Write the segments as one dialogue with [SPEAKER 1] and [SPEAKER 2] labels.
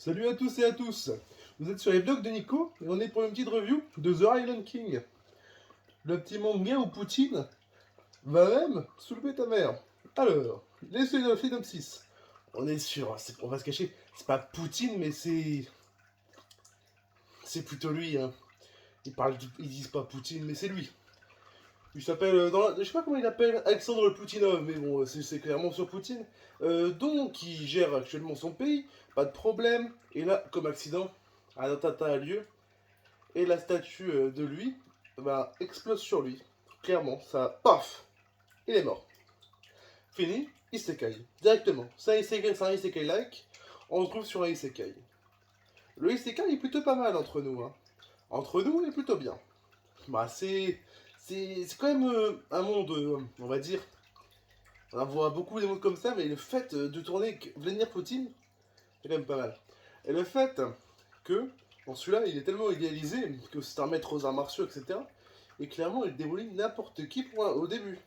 [SPEAKER 1] Salut à tous et à tous. Vous êtes sur les blogs de Nico et on est pour une petite review de The Island King. Le petit manga où Poutine va même soulever ta mère. Alors, laissez le synopsis. On est sûr, on va se cacher, c'est pas Poutine mais c'est plutôt lui. Hein. Ils disent pas Poutine mais c'est lui. Il s'appelle, je sais pas comment il appelle, Alexandre Poutinov, mais bon, c'est clairement sur Poutine. Donc, il gère actuellement son pays, pas de problème. Et là, comme accident, un attentat a lieu, et la statue de lui, bah, explose sur lui. Clairement, ça, paf, il est mort. Fini, Isekai, directement. C'est un Isekai-like, on le trouve sur un Isekai. Le Isekai est plutôt pas mal entre nous, hein. Entre nous, il est plutôt bien. Bah, c'est quand même un monde, on va dire. On voit beaucoup des mots comme ça, mais le fait de tourner Vladimir Poutine, c'est quand même pas mal. Et le fait que, dans celui-là, il est tellement idéalisé que c'est un maître aux arts martiaux, etc. Et clairement, il démolit n'importe qui au début.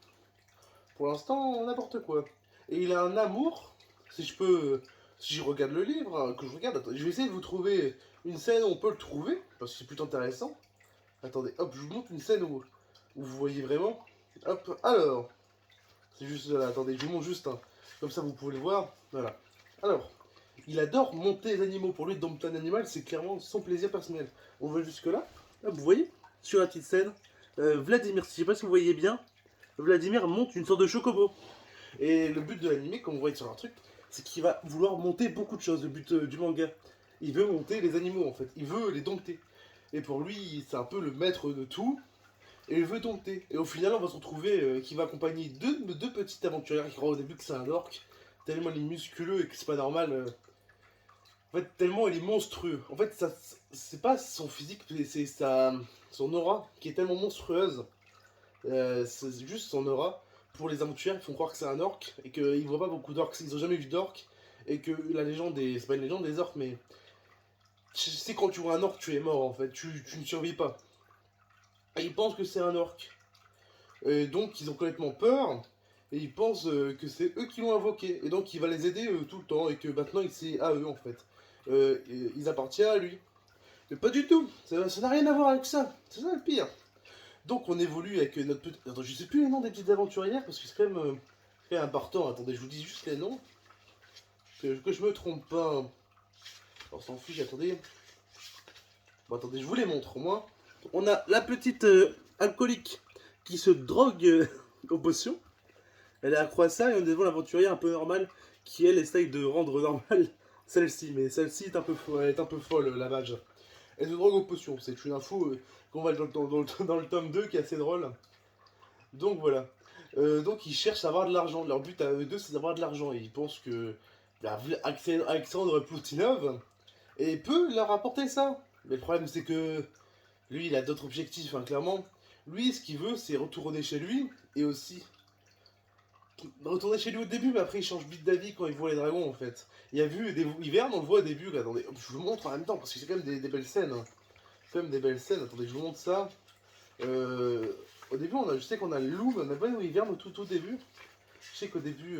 [SPEAKER 1] Pour l'instant, n'importe quoi. Et il a un amour, si je regarde le livre, hein, que je regarde, attends, je vais essayer de vous trouver une scène où on peut le trouver, parce que c'est plutôt intéressant. Attendez, hop, je vous montre une scène où vous voyez vraiment. Hop, alors, c'est juste là, attendez, je vous montre juste, hein, comme ça vous pouvez le voir. Voilà. Alors, il adore monter les animaux. Pour lui, dompter un animal, c'est clairement son plaisir personnel. On va jusque là. Hop, vous voyez, sur la petite scène, Vladimir, je sais pas si vous voyez bien, Vladimir monte une sorte de chocobo. Et le but de l'animé, comme vous voyez sur un truc, c'est qu'il va vouloir monter beaucoup de choses. Le but du manga, il veut monter les animaux en fait. Il veut les dompter. Et pour lui, c'est un peu le maître de tout. Et il veut dompter. Et au final, on va se retrouver qu'il va accompagner deux petites aventurières qui croient au début que c'est un orc. Tellement il est musculeux et que c'est pas normal. En fait, tellement il est monstrueux. En fait, ça, c'est pas son physique, c'est son aura qui est tellement monstrueuse. C'est juste son aura. Pour les aventuriers, ils font croire que c'est un orc et qu'ils voient pas beaucoup d'orcs. Ils ont jamais vu d'orcs. Et que la légende des. C'est pas une légende des orcs, mais. C'est quand tu vois un orc, tu es mort en fait. Tu ne survis pas. Et ils pensent que c'est un orc. Et donc, ils ont complètement peur. Et ils pensent que c'est eux qui l'ont invoqué. Et donc, il va les aider tout le temps. Et que maintenant, c'est à eux en fait. Ils appartiennent à lui. Mais pas du tout, ça n'a rien à voir avec ça, c'est ça le pire. Donc on évolue avec notre petite... Attends, je sais plus les noms des petites aventurières parce que c'est quand même important. Attendez, je vous dis juste les noms, que je me trompe pas. On s'en fiche, attendez. Bon, attendez, je vous les montre au moins. On a la petite alcoolique qui se drogue aux potions. Elle est accro à ça et on a l'aventurière un peu normale qui elle essaye de rendre normale celle-ci. Mais celle-ci est un peu elle est un peu folle, la mage. Elle se drogue aux potions. C'est une info qu'on va dans le tome 2 qui est assez drôle. Donc voilà. Donc ils cherchent à avoir de l'argent. Leur but à eux deux, c'est d'avoir de l'argent. Et ils pensent que Alexandre Poutinov et peut leur apporter ça. Mais le problème, c'est que lui, il a d'autres objectifs, hein, clairement. Lui, ce qu'il veut, c'est retourner chez lui et aussi retourner chez lui au début, mais après il change vite d'avis quand il voit les dragons en fait. Il a vu des Wyverns, on le voit au début. Là, attendez, je vous montre en même temps parce que c'est quand même des belles scènes. Hein. Quand même des belles scènes. Attendez, je vous montre ça. Euh, Au début, je sais qu'on a le loup, mais on n'a pas les Wyverns au tout début. Je sais qu'au début.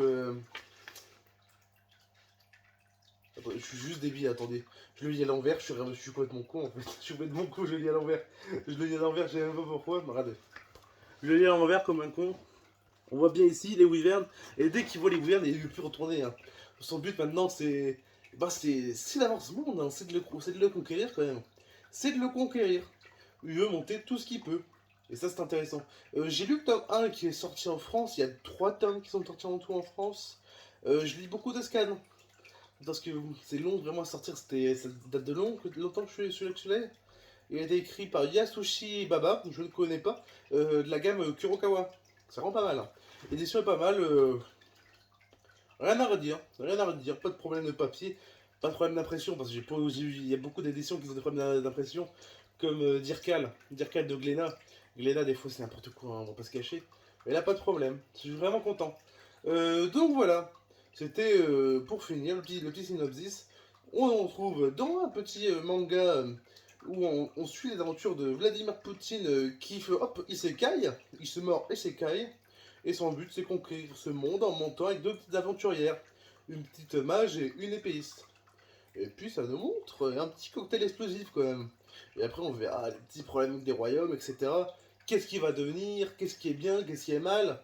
[SPEAKER 1] Attendez, je suis juste débile, attendez. Je le lis à l'envers, je suis complètement con en fait. Je suis complètement con, je le lis à l'envers. Je le lis à l'envers, je sais même pas pourquoi, mais regardez. Je le lis à l'envers comme un con. On voit bien ici les Wyverns, et dès qu'il voit les Wyverns, il ne veut plus retourner. Hein. Son but maintenant, c'est. Bah, c'est d'avoir ce monde, hein. C'est de le conquérir quand même. C'est de le conquérir. Il veut monter tout ce qu'il peut. Et ça, c'est intéressant. J'ai lu le tome 1 qui est sorti en France. Il y a 3 tomes qui sont sortis en tout en France. Je lis beaucoup de scans. Parce que c'est long vraiment à sortir. Ça date de longtemps que je suis là que je l'ai. Il a été écrit par Yasushi Baba, je ne connais pas, de la gamme Kurokawa. Ça rend pas mal. Hein. L'édition est pas mal. Rien à redire. Rien à redire. Pas de problème de papier. Pas de problème d'impression. Parce que il y a beaucoup d'éditions qui ont des problèmes d'impression. Comme Dirkal. Dirkal de Glénat. Glénat, des fois, c'est n'importe quoi. Hein, on va pas se cacher. Mais là, pas de problème. Je suis vraiment content. Donc voilà. C'était pour finir le petit synopsis. On en trouve dans un petit manga où on suit les aventures de Vladimir Poutine qui fait hop, isekai, il se mord isekai, et son but c'est conquérir ce monde en montant avec deux petites aventurières, une petite mage et une épéiste. Et puis ça nous montre un petit cocktail explosif quand même. Et après on verra les petits problèmes des royaumes, etc. Qu'est-ce qui va devenir, qu'est-ce qui est bien, qu'est-ce qui est mal,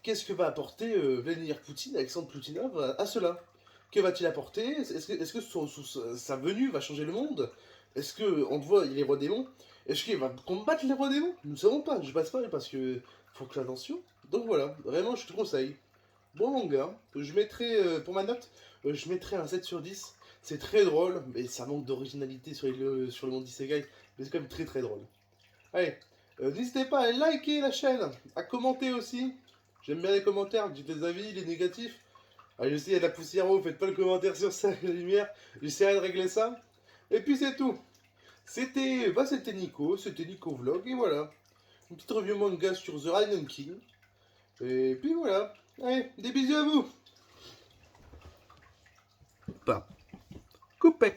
[SPEAKER 1] qu'est-ce que va apporter Vladimir Poutine, Alexandre Poutinov à cela. Que va-t-il apporter? Est-ce que sa venue va changer le monde? Est-ce que on le voit, il est roi démon? Est-ce qu'il va combattre les rois démons? Nous ne savons pas, je passe pas parce que faut que attention. Donc voilà, vraiment je te conseille. Bon manga, je mettrai, pour ma note, je mettrai un 7 sur 10. C'est très drôle, mais ça manque d'originalité sur le monde d'Isekai, mais c'est quand même très très drôle. Allez, n'hésitez pas à liker la chaîne, à commenter aussi. J'aime bien les commentaires, dites les avis, les négatifs. Allez, je sais, il y a de la poussière, vous faites pas le commentaire sur ça, la lumière. J'essaierai de régler ça. Et puis c'est tout. C'était Nico Vlog, et voilà. Une petite review manga sur The Rhino King. Et puis voilà. Allez, des bisous à vous. Pas coupé.